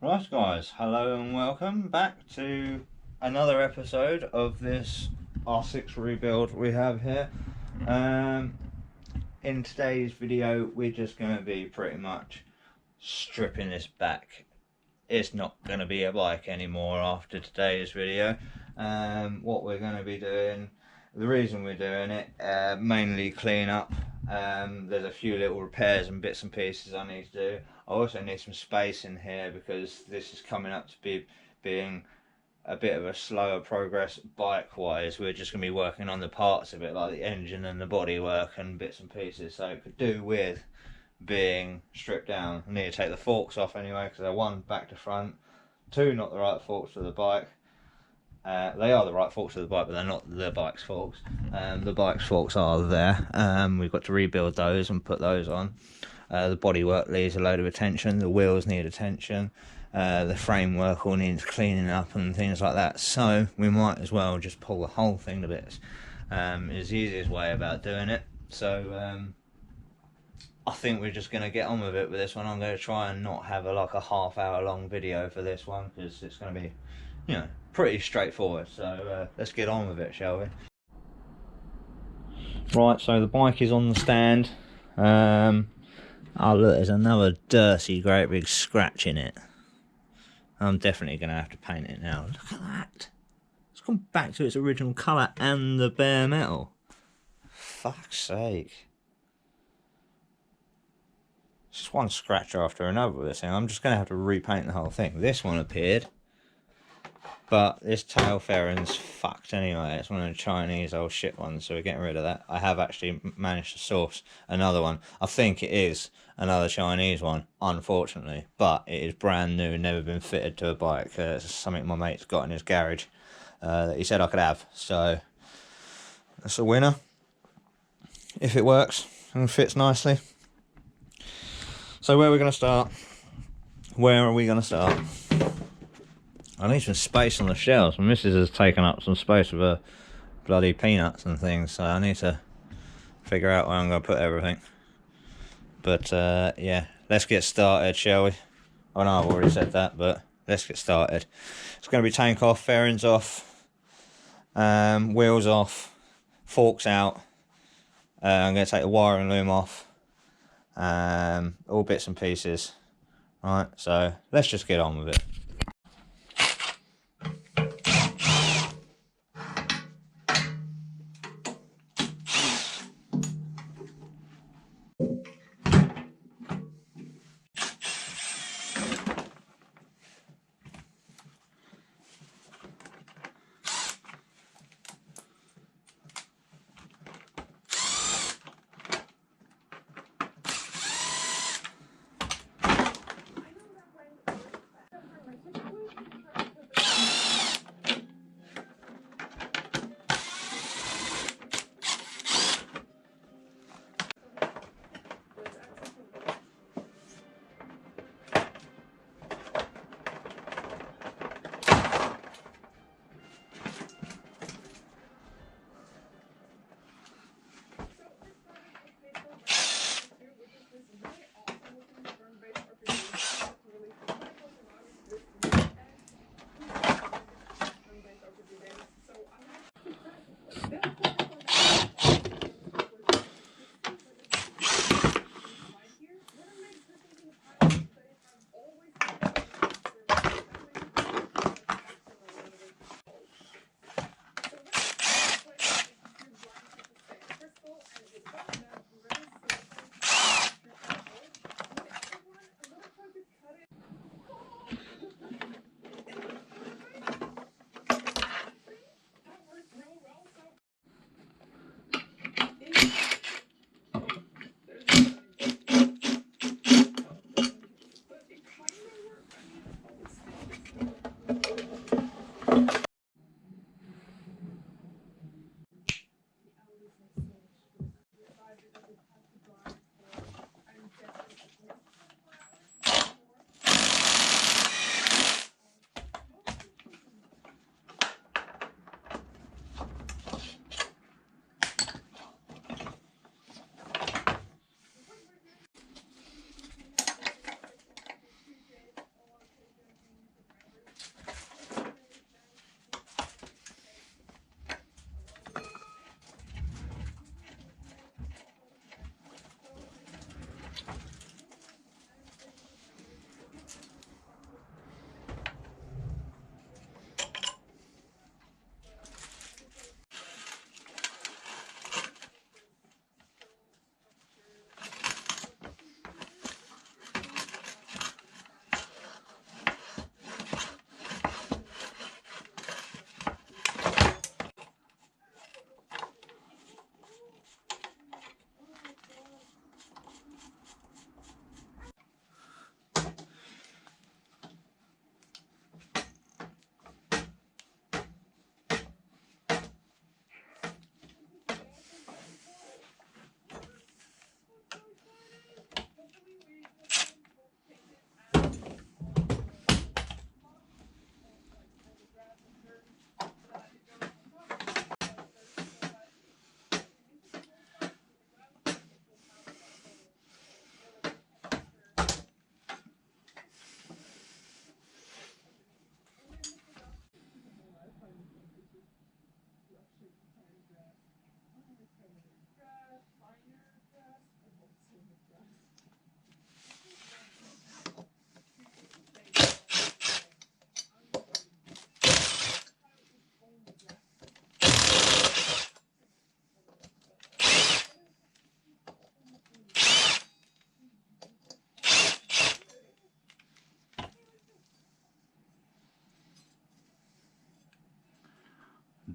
Right guys, hello and welcome back to another episode of this R6 rebuild we have here. In today's video we're just going to be pretty much stripping this back. It's not going to be a bike anymore after today's video. What we're going to be doing, the reason we're doing it, mainly clean up. There's a few little repairs and bits and pieces I need to do. I also need some space in here because this is coming up to being a bit of a slower progress bike wise. We're just going to be working on the parts of it, like the engine and the bodywork and bits and pieces, so it could do with being stripped down. I need to take the forks off anyway because they're one back to front, two not the right forks for the bike. They are the right forks for the bike, but they're not the bike's forks. The bike's forks are there. We've got to rebuild those and put those on. The bodywork needs a load of attention. The wheels need attention. The framework all needs cleaning up and things like that. So we might as well just pull the whole thing to bits. It's the easiest way about doing it. So I think we're just going to get on with it with this one. I'm going to try and not have a half-hour long video for this one because it's going to be, pretty straightforward. So let's get on with it, shall we? Right, so the bike is on the stand. Oh look, there's another dirty great big scratch in it. I'm definitely going to have to paint it now. Look at that. It's gone back to its original colour and the bare metal. Fuck's sake. It's just one scratch after another with this thing. I'm just going to have to repaint the whole thing. This one appeared, but this tail fairing's fucked anyway. It's one of the Chinese old shit ones, so we're getting rid of that. I have actually managed to source another one. I think it is another Chinese one, unfortunately, but it is brand new, never been fitted to a bike. It's something my mate's got in his garage that he said I could have. So that's a winner if it works and fits nicely. So where are we going to start? Where are we going to start? I need some space on the shelves. My missus has taken up some space with her bloody peanuts and things, so I need to figure out where I'm going to put everything. But yeah, let's get started, shall we? I know I've already said that, but let's get started. It's going to be tank off, fairings off, wheels off, forks out. I'm going to take the wiring loom off, all bits and pieces. Right, so let's just get on with it.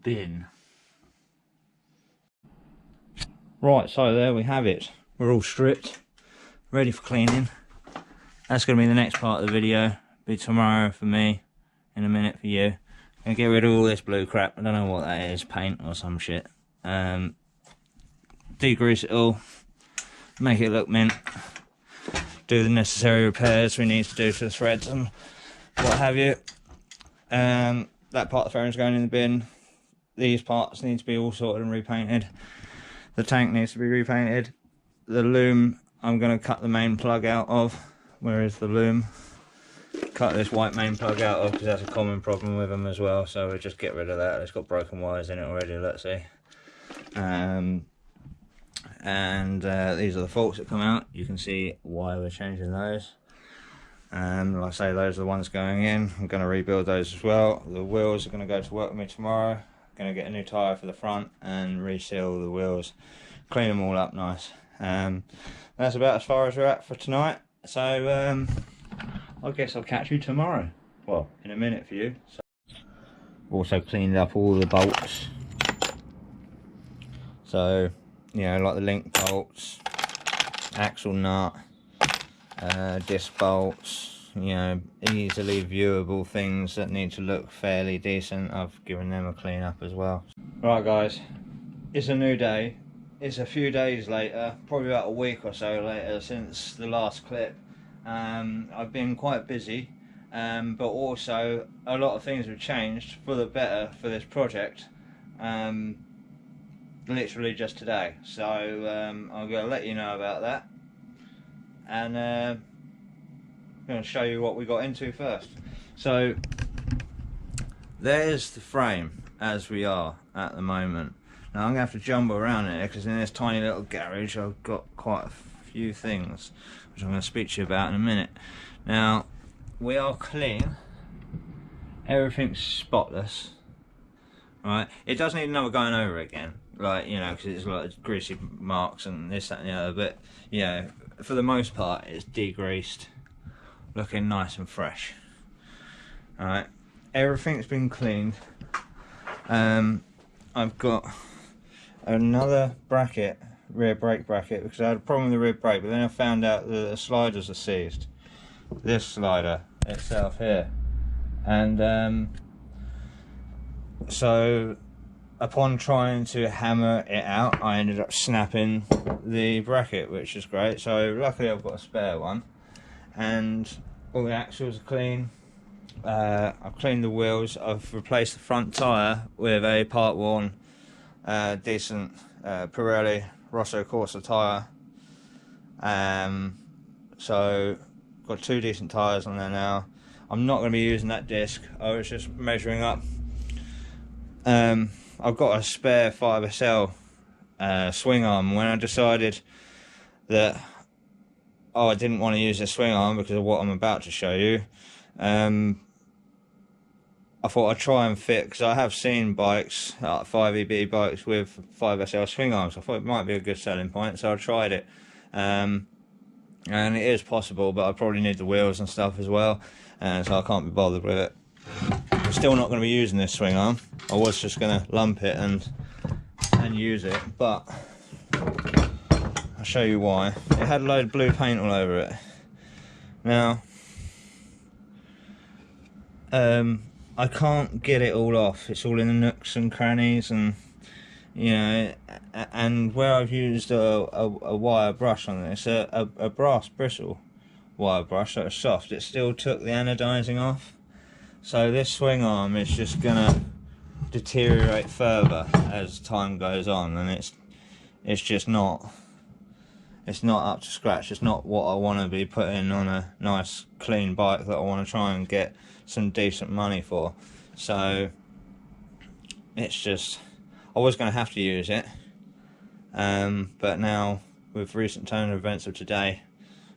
bin. Right, so there we have it. We're all stripped, ready for cleaning. That's going to be the next part of the video. Be tomorrow for me, in a minute for you. Gonna get rid of all this blue crap. I don't know what that is, paint or some shit. Degrease it all, make it look mint. Do the necessary repairs we need to do to the threads and what have you. That part of the fairing's going in the bin. These parts need to be all sorted and repainted. The tank needs to be repainted. The loom, I'm going to cut the main plug out of. Where is the loom? Cut this white main plug out of, because that's a common problem with them as well. So we'll just get rid of that. It's got broken wires in it already, let's see. These are the faults that come out. You can see why we're changing those. Like I say, those are the ones going in. I'm going to rebuild those as well. The wheels are going to go to work with me tomorrow. Going to get a new tyre for the front and reseal the wheels, clean them all up nice. That's about as far as we're at for tonight. So I guess I'll catch you tomorrow. Well, in a minute for you. So, also cleaned up all the bolts. So, you know, like the link bolts, axle nut, disc bolts, you know, easily viewable things that need to look fairly decent. I've given them a clean up as well. Right guys, it's a new day. It's a few days later, probably about a week or so later since the last clip. I've been quite busy, but also a lot of things have changed for the better for this project. Literally just today, so I'm going to let you know about that, and I'm going to show you what we got into first. So there's the frame as we are at the moment. Now I'm going to have to jumble around here because in this tiny little garage I've got quite a few things which I'm going to speak to you about in a minute. Now we are clean, everything's spotless, right? It does need another going over again, like, you know, because it's like greasy marks and this, that and the other, but you know, for the most part it's degreased, looking nice and fresh. Alright, everything's been cleaned. I've got another bracket, rear brake bracket, because I had a problem with the rear brake, but then I found out that the sliders are seized. This slider itself here, and so upon trying to hammer it out, I ended up snapping the bracket, which is great. So luckily I've got a spare one, and all the axles are clean. I've cleaned the wheels. I've replaced the front tyre with a part worn, decent Pirelli Rosso Corsa tyre. So got two decent tyres on there now. I'm not going to be using that disc. I was just measuring up. I've got a spare 5SL swing arm. When I decided that I didn't want to use the swing arm because of what I'm about to show you, I thought I'd try and fit, because I have seen bikes, like 5EB bikes with 5SL swing arms. I thought it might be a good selling point, so I tried it. And it is possible, but I probably need the wheels and stuff as well, and so I can't be bothered with it. I'm still not going to be using this swing arm. I was just going to lump it and use it, but I'll show you why. It had a load of blue paint all over it. Now, I can't get it all off. It's all in the nooks and crannies, and you know, and where I've used a wire brush on this, a brass bristle wire brush that was soft, it still took the anodizing off. So this swing arm is just gonna deteriorate further as time goes on, and it's just not, it's not up to scratch. It's not what I want to be putting on a nice clean bike that I want to try and get some decent money for. So it's just, I was going to have to use it, but now with recent turn of events of today,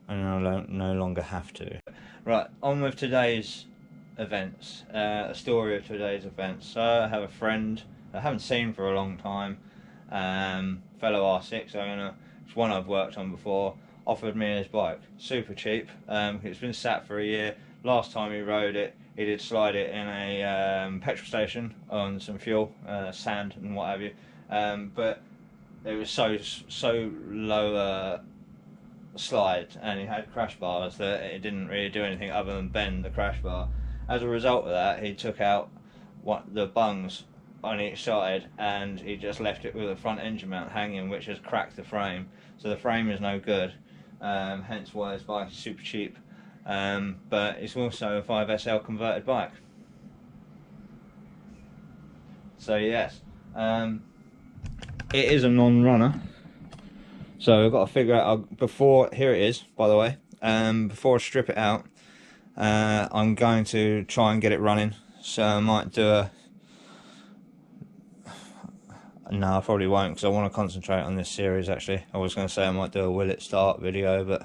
I no longer have to. Right, on with today's events, a story of today's events. So I have a friend I haven't seen for a long time, fellow R6 owner. It's one I've worked on before. Offered me his bike, super cheap. It's been sat for a year. last time he rode it, he did slide it in a petrol station on some fuel, sand and what have you, but it was so low slide, and he had crash bars that it didn't really do anything other than bend the crash bar. As a result of that, he took out the bungs on each side, and he just left it with a front engine mount hanging, which has cracked the frame. So the frame is no good, hence why this bike is super cheap. But it's also a 5SL converted bike. So yes, it is a non-runner. So I've got to figure out before. Here it is, by the way. Before I strip it out, I'm going to try and get it running. So I might do a. No, I probably won't, because I want to concentrate on this series. Actually, I was going to say I might do a will it start video, but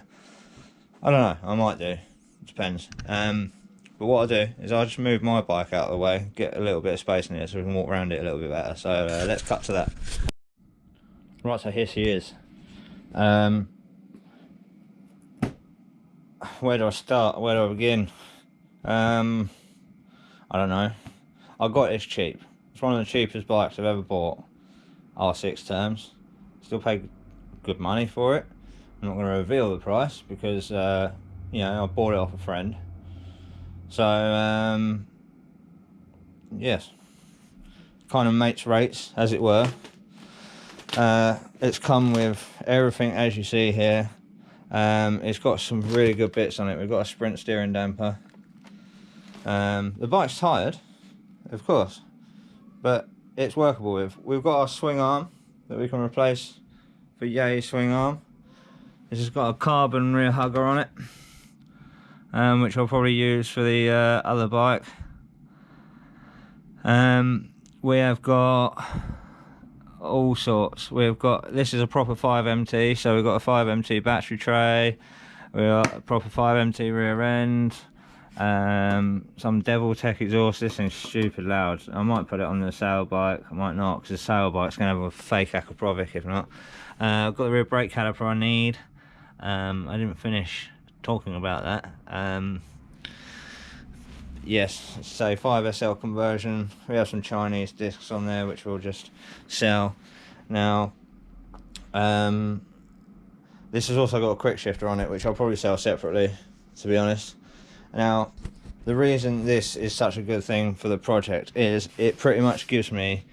I don't know. I might do. It depends. But what I'll do is I'll just move my bike out of the way, get a little bit of space in it, so we can walk around it a little bit better. So let's cut to that. Right, so here she is. Where do I start? Where do I begin? I don't know. I got this cheap. It's one of the cheapest bikes I've ever bought. R6 terms. Still paid good money for it. I'm not going to reveal the price because you know, I bought it off a friend. So yes, kind of mates rates, as it were. It's come with everything as you see here. It's got some really good bits on it. We've got a sprint steering damper. The bike's tired, of course, but it's workable with. We've got our swing arm that we can replace for Yay swing arm. This has got a carbon rear hugger on it, which I'll probably use for the other bike. We have got all sorts. We've got, this is a proper 5MT, so we've got a 5MT battery tray, we've got a proper 5MT rear end, some Devil Tech exhaust. This thing's stupid loud. I might put it on the sail bike, I might not, because the sail bike's going to have a fake Akrapovic if not. I've got the rear brake caliper I need. I didn't finish talking about that. Yes, so 5SL conversion. We have some Chinese discs on there which we'll just sell. Now, this has also got a quick shifter on it, which I'll probably sell separately, to be honest. Now, the reason this is such a good thing for the project is it pretty much gives me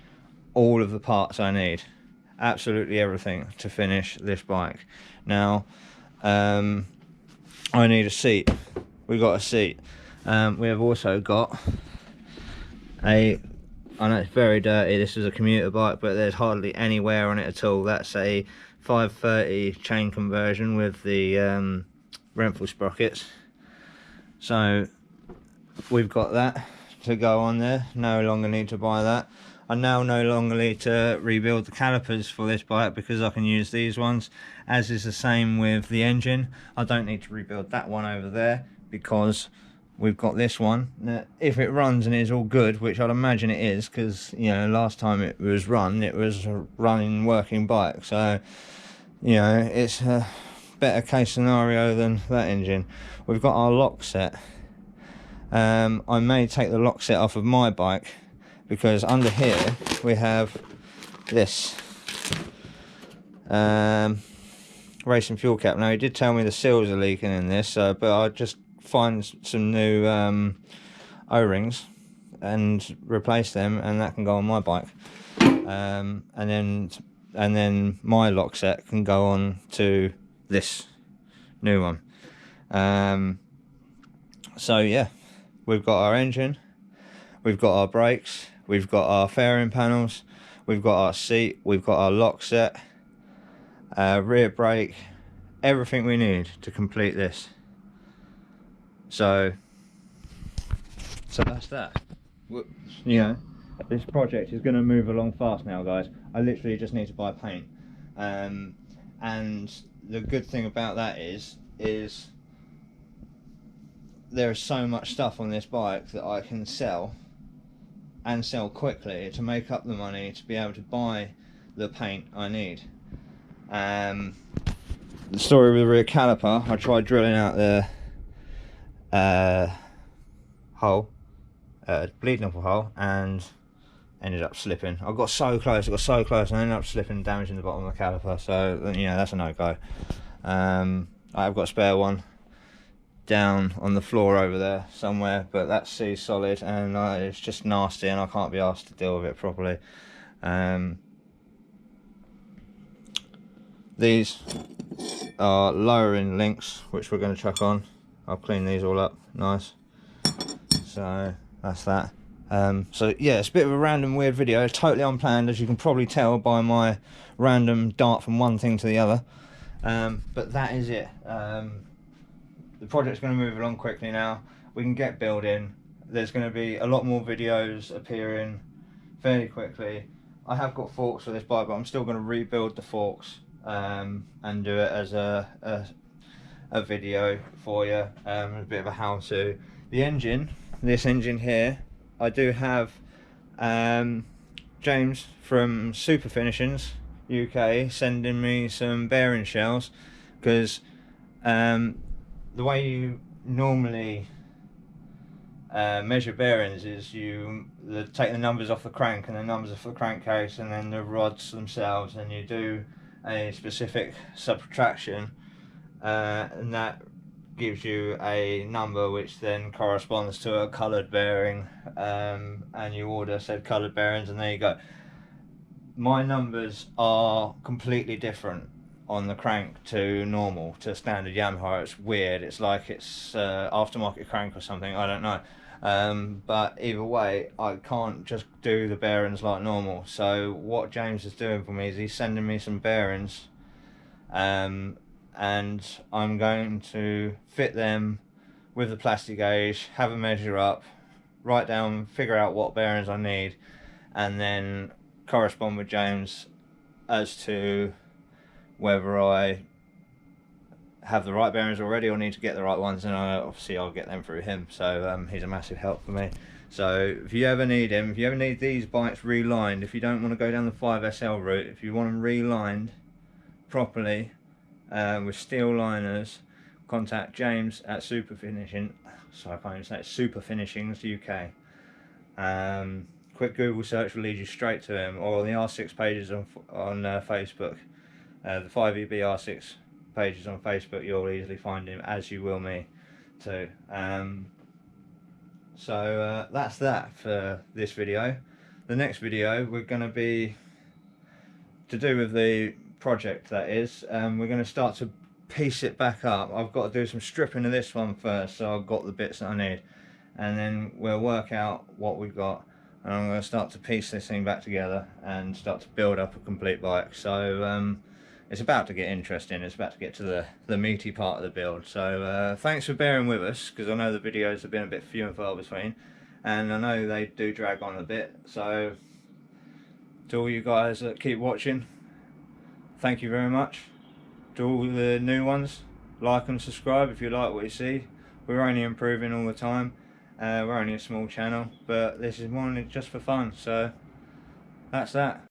all of the parts I need. Absolutely everything to finish this bike. Now, I need a seat. We got a seat. We have also got a, I know it's very dirty, this is a commuter bike, but there's hardly any wear on it at all. That's a 530 chain conversion with the Renthal sprockets. So we've got that to go on there. No longer need to buy that. I now no longer need to rebuild the calipers for this bike because I can use these ones, as is the same with the engine. I don't need to rebuild that one over there because we've got this one. Now, if it runs and is all good, which I'd imagine it is, because you know last time it was run, it was a running working bike, so you know it's a better case scenario than that engine. We've got our lock set. I may take the lock set off of my bike because under here we have this racing fuel cap. Now he did tell me the seals are leaking in this, but I'll just find some new O-rings and replace them, and that can go on my bike. And then my lock set can go on to this new one. So yeah, we've got our engine, we've got our brakes, we've got our fairing panels, we've got our seat, we've got our lock set, rear brake, everything we need to complete this. So that's that. You know, this project is going to move along fast now, guys. I literally just need to buy paint, and the good thing about that is there is so much stuff on this bike that I can sell, and sell quickly, to make up the money to be able to buy the paint I need. The story with the rear caliper, I tried drilling out the hole, bleeding off a hole, and ended up slipping. I got so close, and I ended up slipping and damaging the bottom of the caliper. So you know, that's a no-go. I've got a spare one down on the floor over there somewhere, but that C's solid, and it's just nasty, and I can't be asked to deal with it properly. These are lowering links, which we're going to chuck on. I'll clean these all up nice. So that's that. So yeah, it's a bit of a random weird video, totally unplanned, as you can probably tell by my random dart from one thing to the other. But that is it. The project's going to move along quickly now. We can get building. There's going to be a lot more videos appearing fairly quickly. I have got forks for this bike, but I'm still going to rebuild the forks and do it as a video for you, a bit of a how-to. The engine, this engine here, I do have James from Super Finishings UK sending me some bearing shells, because the way you normally measure bearings is you take the numbers off the crank and the numbers off the crankcase and then the rods themselves, and you do a specific subtraction, and that gives you a number which then corresponds to a coloured bearing, and you order said coloured bearings, and there you go. My numbers are completely different on the crank to normal, to standard Yamaha. It's weird, it's like it's aftermarket crank or something, I don't know. But either way, I can't just do the bearings like normal. So what James is doing for me is he's sending me some bearings, and I'm going to fit them with the plastic gauge, have a measure up, write down, figure out what bearings I need, and then correspond with James as to whether I have the right bearings already or need to get the right ones, and obviously I'll get them through him. So he's a massive help for me. So if you ever need him, if you ever need these bikes relined, if you don't want to go down the 5SL route, if you want them relined properly with steel liners, contact James at Super Finishing. Sorry, I can't even say it. Super Finishings UK. Quick Google search will lead you straight to him, or on the R6 pages on Facebook. The 5EB R6 pages on Facebook, you'll easily find him, as you will me too. So that's that for this video. The next video we're going to be to do with the project, that is. We're going to start to piece it back up. I've got to do some stripping of this one first, so I've got the bits that I need, and then we'll work out what we've got, and I'm going to start to piece this thing back together and start to build up a complete bike. So it's about to get interesting, it's about to get to the meaty part of the build. So thanks for bearing with us, because I know the videos have been a bit few and far between, and I know they do drag on a bit. So to all you guys that keep watching, thank you very much. To all the new ones, like and subscribe if you like what you see. We're only improving all the time. We're only a small channel, but this is more just for fun. So that's that.